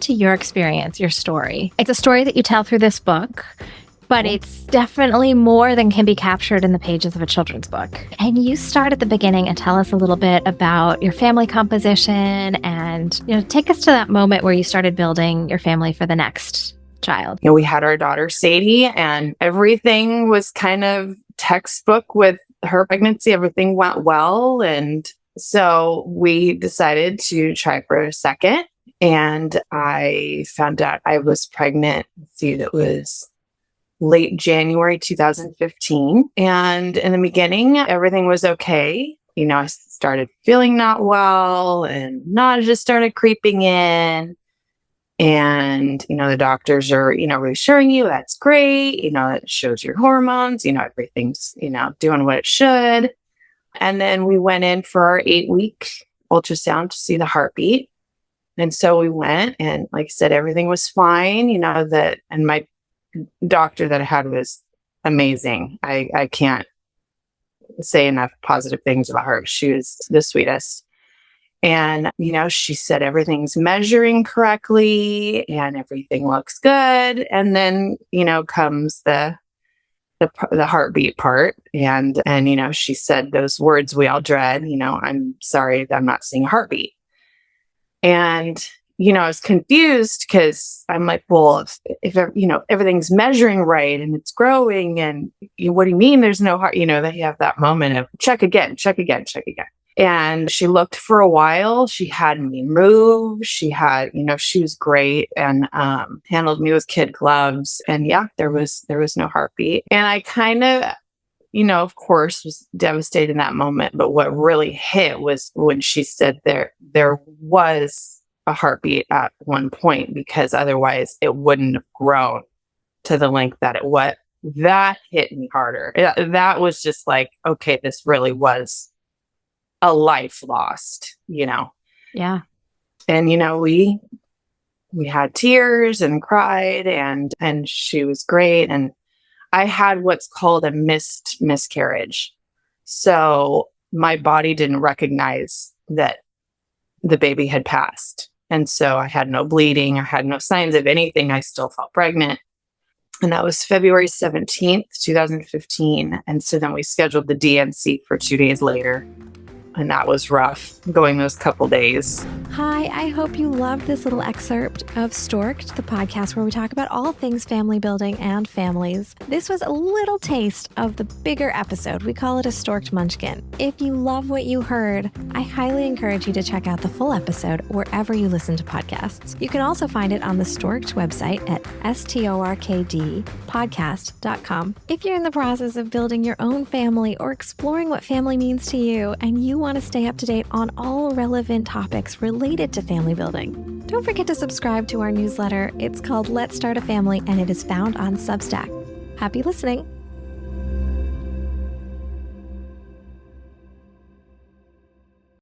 into your experience, your story. It's a story that you tell through this book, but it's definitely more than can be captured in the pages of a children's book. Can you start at the beginning and tell us a little bit about your family composition and, take us to that moment where you started building your family for the next child? We had our daughter Sadie, and everything was kind of textbook with her pregnancy. Everything went well. And so we decided to try for a second. And I found out I was pregnant. It was late January 2015. And in the beginning, everything was okay. I started feeling not well, and nausea started creeping in. And, the doctors are, reassuring you that's great. It shows your hormones, everything's, doing what it should. And then we went in for our 8-week ultrasound to see the heartbeat. And so we went, and like I said, everything was fine, and my doctor that I had was amazing. I can't say enough positive things about her. She was the sweetest. And, she said everything's measuring correctly and everything looks good. And then, comes the heartbeat part. And, she said those words we all dread, I'm sorry that I'm not seeing a heartbeat. And, I was confused because I'm like, well, if everything's measuring right and it's growing, and what do you mean there's no heart? That you have that moment of check again. And she looked for a while. She had me move. She had, she was great and handled me with kid gloves. And yeah, there was no heartbeat. And I kind of, of course, was devastated in that moment. But what really hit was when she said there was a heartbeat at one point, because otherwise it wouldn't have grown to the length that it was. That hit me harder. That was just like, okay, this really was a life lost, Yeah. And, we had tears and cried, and she was great. And I had what's called a missed miscarriage. So my body didn't recognize that the baby had passed. And so I had no bleeding. I had no signs of anything. I still felt pregnant. And that was February 17th, 2015. And so then we scheduled the DNC for 2 days later. And that was rough, going those couple days. Hi, I hope you loved this little excerpt of Stork'd, the podcast where we talk about all things family building and families. This was a little taste of the bigger episode. We call it a Stork'd Munchkin. If you love what you heard, I highly encourage you to check out the full episode wherever you listen to podcasts. You can also find it on the Stork'd website at storkdpodcast.com. If you're in the process of building your own family or exploring what family means to you, and you want to stay up to date on all relevant topics related to family building, don't forget to subscribe to our newsletter. It's called Let's Start a Family, and it is found on Substack. Happy listening.